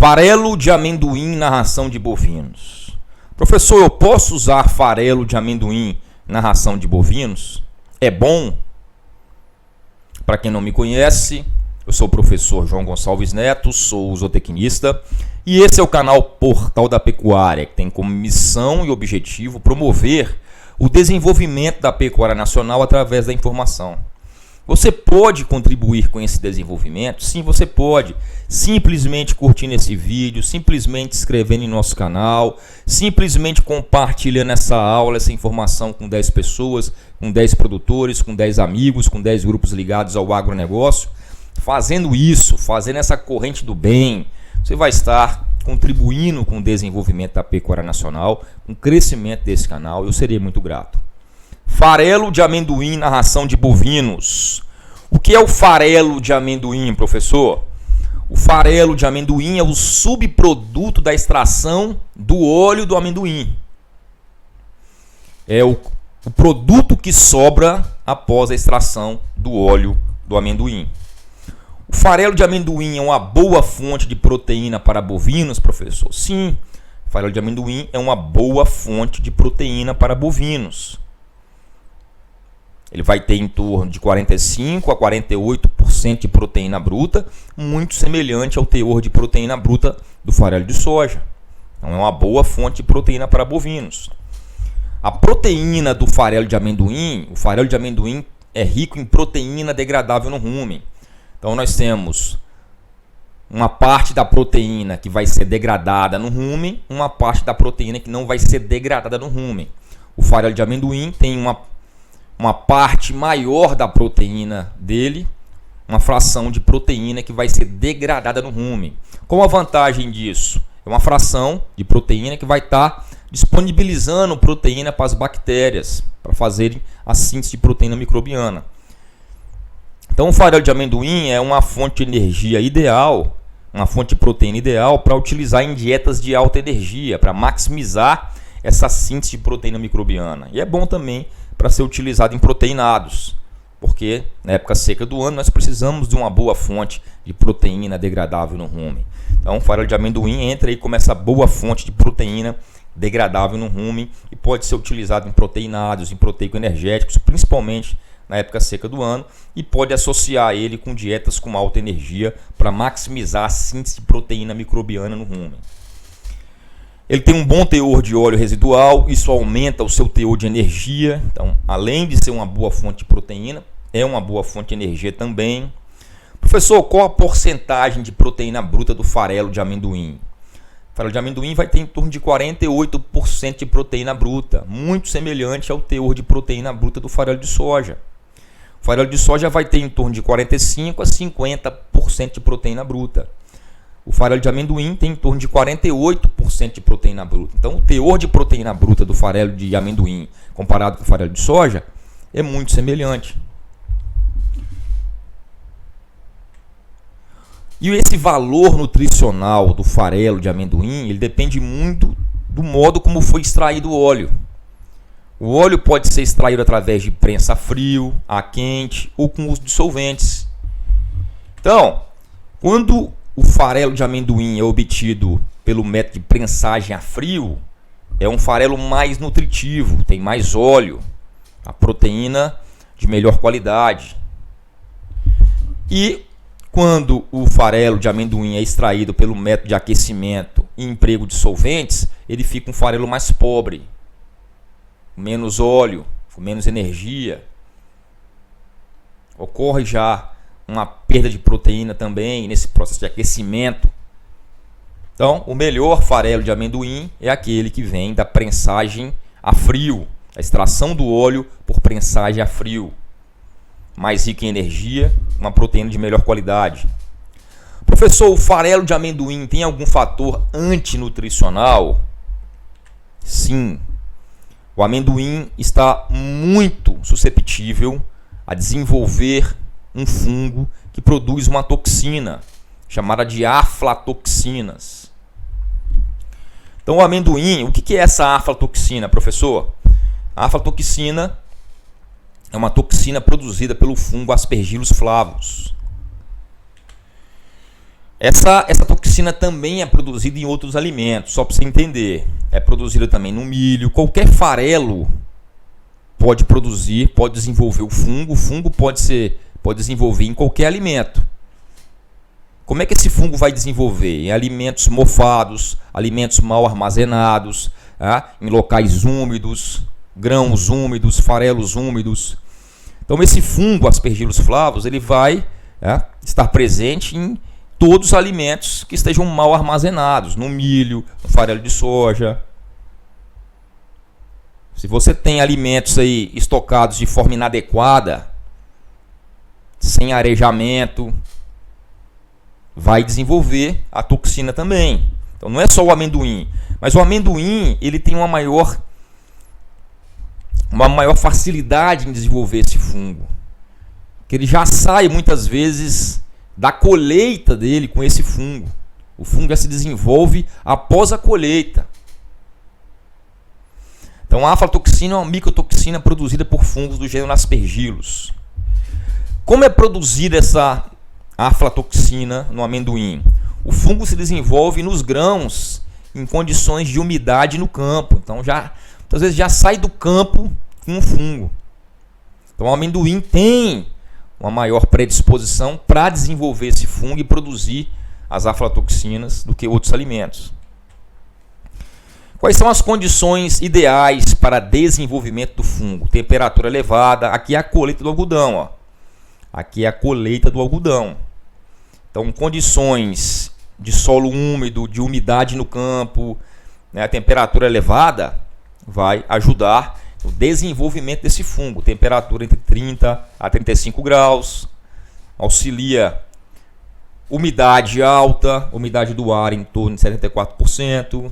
Farelo de amendoim na ração de bovinos. Professor, eu posso usar farelo de amendoim na ração de bovinos? É bom? Para quem não me conhece, eu sou o professor João Gonçalves Neto, sou zootecnista e esse é o canal Portal da Pecuária, que tem como missão e objetivo promover o desenvolvimento da pecuária nacional através da informação. Você pode contribuir com esse desenvolvimento? Sim, você pode. Simplesmente curtindo esse vídeo, simplesmente se inscrevendo em nosso canal, simplesmente compartilhando essa aula, essa informação com 10 pessoas, com 10 produtores, com 10 amigos, com 10 grupos ligados ao agronegócio. Fazendo isso, fazendo essa corrente do bem, você vai estar contribuindo com o desenvolvimento da pecuária nacional, com o crescimento desse canal. Eu serei muito grato. Farelo de amendoim na ração de bovinos. O que é o farelo de amendoim, professor? O farelo de amendoim é o subproduto da extração do óleo do amendoim. É o produto que sobra após a extração do óleo do amendoim. O farelo de amendoim é uma boa fonte de proteína para bovinos, professor? Sim, o farelo de amendoim é uma boa fonte de proteína para bovinos. Ele vai ter em torno de 45% a 48% de proteína bruta, muito semelhante ao teor de proteína bruta do farelo de soja. Então é uma boa fonte de proteína para bovinos. A proteína do farelo de amendoim, o farelo de amendoim é rico em proteína degradável no rumen. Então nós temos uma parte da proteína que vai ser degradada no rumen, uma parte da proteína que não vai ser degradada no rumen. O farelo de amendoim tem uma parte maior da proteína dele, uma fração de proteína que vai ser degradada no rumen. Qual a vantagem disso? É uma fração de proteína que vai estar disponibilizando proteína para as bactérias, para fazerem a síntese de proteína microbiana. Então o farelo de amendoim é uma fonte de energia ideal, uma fonte de proteína ideal para utilizar em dietas de alta energia, para maximizar essa síntese de proteína microbiana. E é bom também para ser utilizado em proteinados, porque na época seca do ano nós precisamos de uma boa fonte de proteína degradável no rumen. Então o farelo de amendoim entra aí como essa boa fonte de proteína degradável no rumen e pode ser utilizado em proteinados, em proteico-energéticos, principalmente na época seca do ano, e pode associar ele com dietas com alta energia para maximizar a síntese de proteína microbiana no rumen. Ele tem um bom teor de óleo residual, isso aumenta o seu teor de energia. Então, além de ser uma boa fonte de proteína, é uma boa fonte de energia também. Professor, qual a porcentagem de proteína bruta do farelo de amendoim? O farelo de amendoim vai ter em torno de 48% de proteína bruta, muito semelhante ao teor de proteína bruta do farelo de soja. O farelo de soja vai ter em torno de 45% a 50% de proteína bruta. O farelo de amendoim tem em torno de 48% de proteína bruta. Então, o teor de proteína bruta do farelo de amendoim comparado com o farelo de soja é muito semelhante. E esse valor nutricional do farelo de amendoim, ele depende muito do modo como foi extraído o óleo. O óleo pode ser extraído através de prensa a frio, a quente ou com uso de solventes. Então, quando o farelo de amendoim é obtido pelo método de prensagem a frio, é um farelo mais nutritivo, tem mais óleo, a proteína de melhor qualidade. E quando o farelo de amendoim é extraído pelo método de aquecimento e emprego de solventes, ele fica um farelo mais pobre, com menos óleo, com menos energia. Ocorre já uma perda de proteína também nesse processo de aquecimento. Então, o melhor farelo de amendoim é aquele que vem da prensagem a frio, a extração do óleo por prensagem a frio, mais rico em energia, uma proteína de melhor qualidade. Professor, o farelo de amendoim tem algum fator antinutricional? Sim. O amendoim está muito suscetível a desenvolver um fungo que produz uma toxina chamada de aflatoxinas. Então, o amendoim, o que é essa aflatoxina, professor? A aflatoxina é uma toxina produzida pelo fungo Aspergillus flavus. Essa toxina também é produzida em outros alimentos, só para você entender. É produzida também no milho. Qualquer farelo pode produzir, pode desenvolver o fungo pode desenvolver em qualquer alimento. Como é que esse fungo vai desenvolver? Em alimentos mofados, alimentos mal armazenados, em locais úmidos, grãos úmidos, farelos úmidos. Então esse fungo Aspergillus flavus, ele vai estar presente em todos os alimentos que estejam mal armazenados, no milho, no farelo de soja. Se você tem alimentos aí estocados de forma inadequada, sem arejamento, vai desenvolver a toxina também. Então não é só o amendoim, mas o amendoim ele tem uma maior facilidade em desenvolver esse fungo, que ele já sai muitas vezes da colheita dele com esse fungo. O fungo já se desenvolve após a colheita. Então a aflatoxina é uma micotoxina produzida por fungos do gênero Aspergillus. Como é produzida essa aflatoxina no amendoim? O fungo se desenvolve nos grãos em condições de umidade no campo. Então muitas vezes já sai do campo com o fungo. Então o amendoim tem uma maior predisposição para desenvolver esse fungo e produzir as aflatoxinas do que outros alimentos. Quais são as condições ideais para desenvolvimento do fungo? Temperatura elevada. Aqui é a colheita do algodão. Ó. Aqui é a colheita do algodão. Então, condições de solo úmido, de umidade no campo, a temperatura elevada vai ajudar o desenvolvimento desse fungo. Temperatura entre 30 a 35 graus. Auxilia umidade alta, umidade do ar em torno de 74%.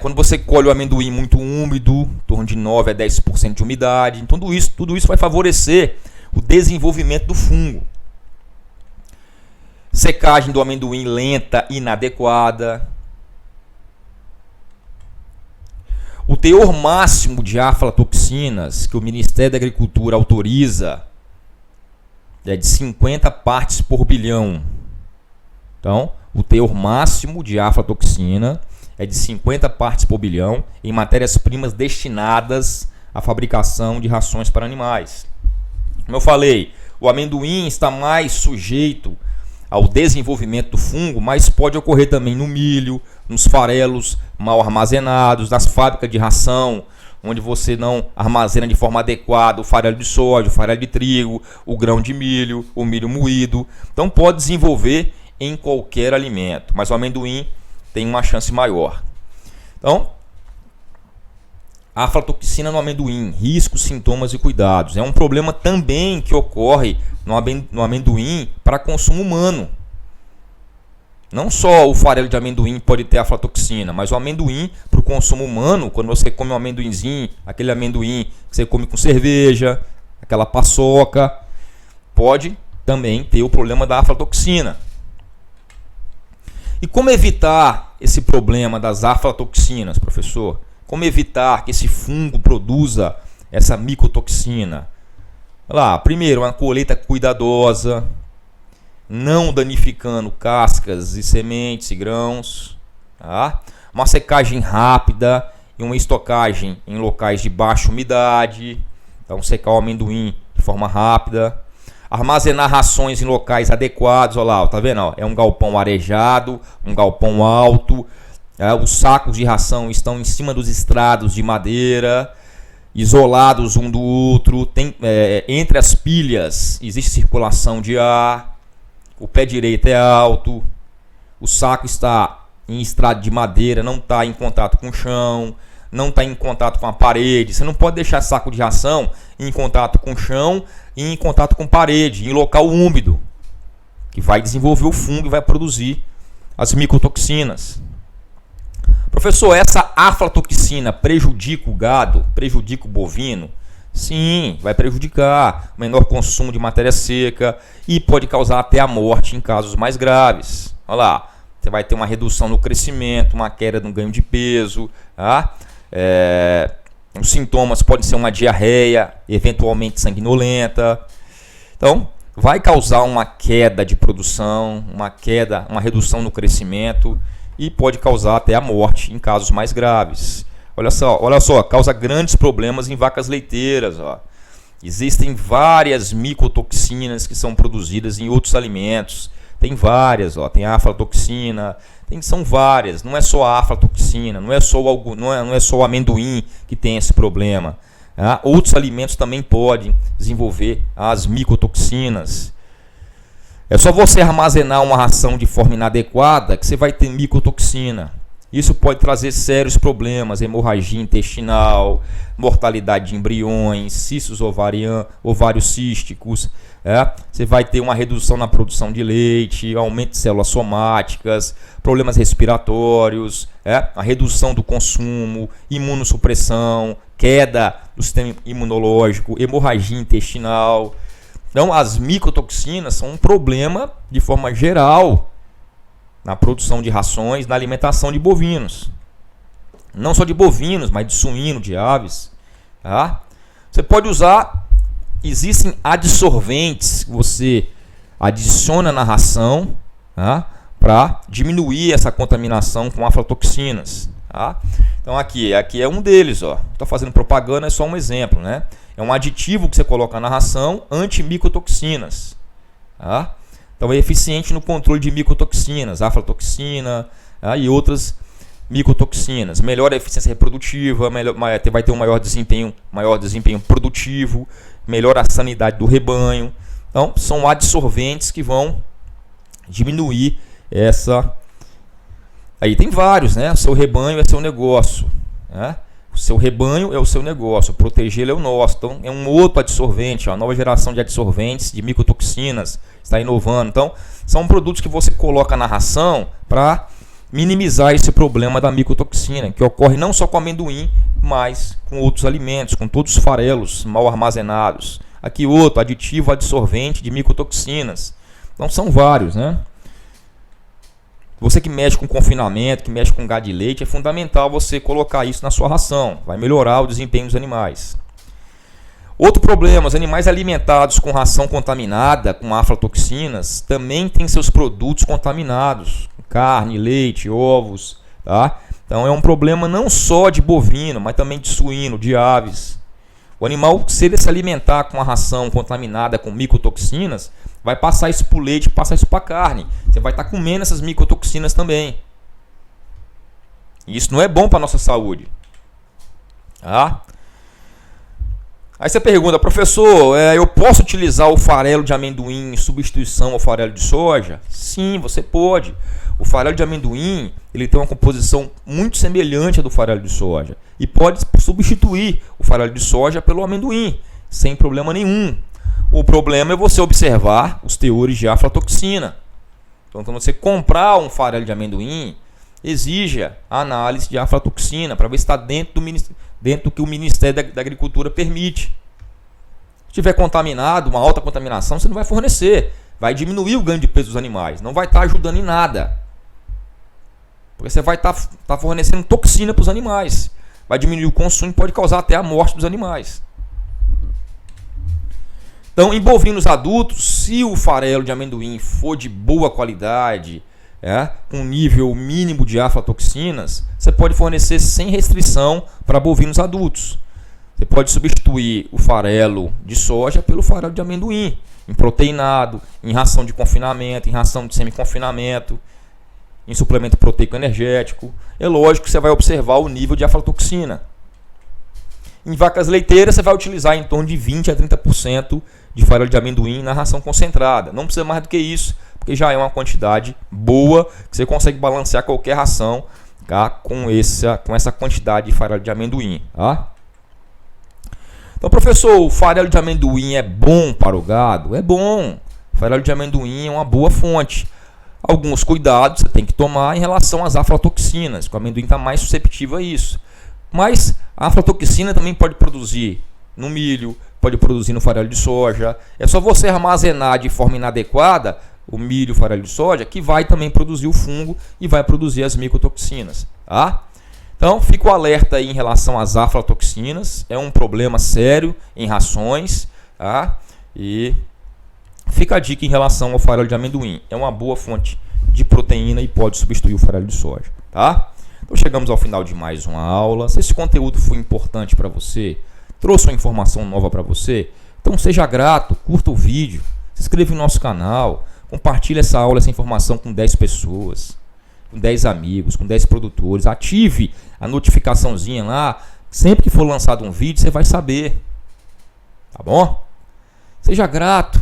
Quando você colhe o amendoim muito úmido, em torno de 9 a 10% de umidade. Então, tudo isso vai favorecer o desenvolvimento do fungo. Secagem do amendoim lenta e inadequada. O teor máximo de aflatoxinas que o Ministério da Agricultura autoriza é de 50 partes por bilhão. Então, o teor máximo de aflatoxina é de 50 partes por bilhão em matérias-primas destinadas à fabricação de rações para animais. Como eu falei, o amendoim está mais sujeito ao desenvolvimento do fungo, mas pode ocorrer também no milho, nos farelos mal armazenados, nas fábricas de ração, onde você não armazena de forma adequada o farelo de soja, o farelo de trigo, o grão de milho, o milho moído. Então pode desenvolver em qualquer alimento, mas o amendoim tem uma chance maior. Então, a aflatoxina no amendoim, riscos, sintomas e cuidados. É um problema também que ocorre no amendoim para consumo humano. Não só o farelo de amendoim pode ter aflatoxina, mas o amendoim para o consumo humano, quando você come um amendoinzinho, aquele amendoim que você come com cerveja, aquela paçoca, pode também ter o problema da aflatoxina. E como evitar esse problema das aflatoxinas, professor? Como evitar que esse fungo produza essa micotoxina? Primeiro, uma colheita cuidadosa, não danificando cascas e sementes e grãos. Uma secagem rápida e uma estocagem em locais de baixa umidade. Então, secar o amendoim de forma rápida. Armazenar rações em locais adequados. Olha lá, tá vendo? É um galpão arejado, um galpão alto. Os sacos de ração estão em cima dos estrados de madeira, isolados um do outro. Entre as pilhas existe circulação de ar. O pé direito é alto. O saco está em estrado de madeira, não está em contato com o chão, não está em contato com a parede. Você não pode deixar saco de ração em contato com o chão e em contato com parede, em local úmido, que vai desenvolver o fungo e vai produzir as micotoxinas. Professor, essa aflatoxina prejudica o gado? Prejudica o bovino? Sim, vai prejudicar. Menor consumo de matéria seca e pode causar até a morte em casos mais graves. Olha lá, você vai ter uma redução no crescimento, uma queda no ganho de peso. Os sintomas podem ser uma diarreia, eventualmente sanguinolenta. Então, vai causar uma queda de produção, uma redução no crescimento e pode causar até a morte em casos mais graves. Olha só, causa grandes problemas em vacas leiteiras. Ó. Existem várias micotoxinas que são produzidas em outros alimentos. Tem várias, ó. Tem a aflatoxina, são várias. Não é só a aflatoxina, não é só o amendoim que tem esse problema. Outros alimentos também podem desenvolver as micotoxinas. É só você armazenar uma ração de forma inadequada que você vai ter micotoxina. Isso pode trazer sérios problemas, hemorragia intestinal, mortalidade de embriões, cistos ovários císticos. Você vai ter uma redução na produção de leite, aumento de células somáticas, problemas respiratórios, a redução do consumo, imunossupressão, queda do sistema imunológico, hemorragia intestinal. Então, as micotoxinas são um problema de forma geral na produção de rações, na alimentação de bovinos. Não só de bovinos, mas de suíno, de aves. Você pode usar, existem adsorventes que você adiciona na ração para diminuir essa contaminação com aflatoxinas. Então aqui é um deles. Estou fazendo propaganda, é só um exemplo. Né? É um aditivo que você coloca na ração anti-micotoxinas. Então é eficiente no controle de micotoxinas, aflatoxina e outras micotoxinas. Melhora a eficiência reprodutiva, vai ter um maior desempenho produtivo, melhora a sanidade do rebanho. Então são adsorventes que vão diminuir essa... Aí tem vários, né? O seu rebanho é seu negócio. O seu rebanho é o seu negócio, protegê-lo é o nosso. Então é um outro adsorvente, uma nova geração de adsorventes, de micotoxinas, está inovando. Então são produtos que você coloca na ração para minimizar esse problema da micotoxina, que ocorre não só com amendoim, mas com outros alimentos, com todos os farelos mal armazenados. Aqui outro, aditivo adsorvente de micotoxinas. Então são vários, né? Você que mexe com confinamento, que mexe com gado de leite, é fundamental você colocar isso na sua ração. Vai melhorar o desempenho dos animais. Outro problema, os animais alimentados com ração contaminada, com aflatoxinas, também têm seus produtos contaminados. Carne, leite, ovos. Então é um problema não só de bovino, mas também de suíno, de aves. O animal, se ele se alimentar com a ração contaminada com micotoxinas, vai passar isso para o leite, passar isso para a carne. Você vai estar comendo essas micotoxinas também. E isso não é bom para a nossa saúde. Aí você pergunta, professor, eu posso utilizar o farelo de amendoim em substituição ao farelo de soja? Sim, você pode. O farelo de amendoim ele tem uma composição muito semelhante à do farelo de soja e pode substituir o farelo de soja pelo amendoim, sem problema nenhum. O problema é você observar os teores de aflatoxina. Então, quando você comprar um farelo de amendoim, exija a análise de aflatoxina para ver se está dentro do que o Ministério da Agricultura permite. Se estiver contaminado, uma alta contaminação, você não vai fornecer. Vai diminuir o ganho de peso dos animais. Não vai estar ajudando em nada. Porque você vai estar fornecendo toxina para os animais. Vai diminuir o consumo e pode causar até a morte dos animais. Então, em bovinos adultos, se o farelo de amendoim for de boa qualidade, com nível mínimo de aflatoxinas, você pode fornecer sem restrição para bovinos adultos. Você pode substituir o farelo de soja pelo farelo de amendoim, em proteinado, em ração de confinamento, em ração de semi-confinamento, em suplemento proteico energético. É lógico que você vai observar o nível de aflatoxina. Em vacas leiteiras, você vai utilizar em torno de 20% a 30% de farelo de amendoim na ração concentrada. Não precisa mais do que isso, porque já é uma quantidade boa que você consegue balancear qualquer ração com essa quantidade de farelo de amendoim. Então, professor, o farelo de amendoim é bom para o gado? É bom. O farelo de amendoim é uma boa fonte. Alguns cuidados você tem que tomar em relação às aflatoxinas, que o amendoim está mais suscetível a isso. Mas a aflatoxina também pode produzir no milho, pode produzir no farelo de soja. É só você armazenar de forma inadequada o milho, o farelo de soja, que vai também produzir o fungo e vai produzir as micotoxinas. Então, fica o alerta aí em relação às aflatoxinas. É um problema sério em rações. E Fica a dica em relação ao farelo de amendoim. É uma boa fonte de proteína e pode substituir o farelo de soja, tá? Então chegamos ao final de mais uma aula. Se esse conteúdo foi importante para você, trouxe uma informação nova para você, então seja grato, curta o vídeo, se inscreva no nosso canal, compartilhe essa aula, essa informação com 10 pessoas, com 10 amigos, com 10 produtores. Ative a notificaçãozinha lá. Sempre que for lançado um vídeo, você vai saber. Tá bom? Seja grato.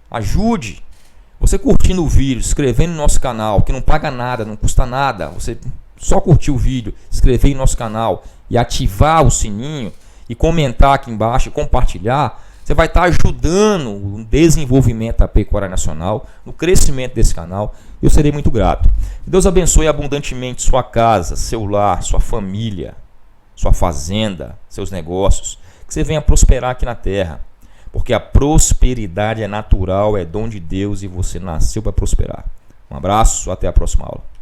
Ajude. Você curtindo o vídeo, se inscrevendo no nosso canal, que não paga nada, não custa nada. Você só curtir o vídeo, se inscrever no nosso canal e ativar o sininho e comentar aqui embaixo e compartilhar, você vai estar ajudando o desenvolvimento da pecuária nacional, no crescimento desse canal. Eu serei muito grato. Deus abençoe abundantemente sua casa, seu lar, sua família, sua fazenda, seus negócios. Que você venha prosperar aqui na terra. Porque a prosperidade é natural, é dom de Deus e você nasceu para prosperar. Um abraço, até a próxima aula.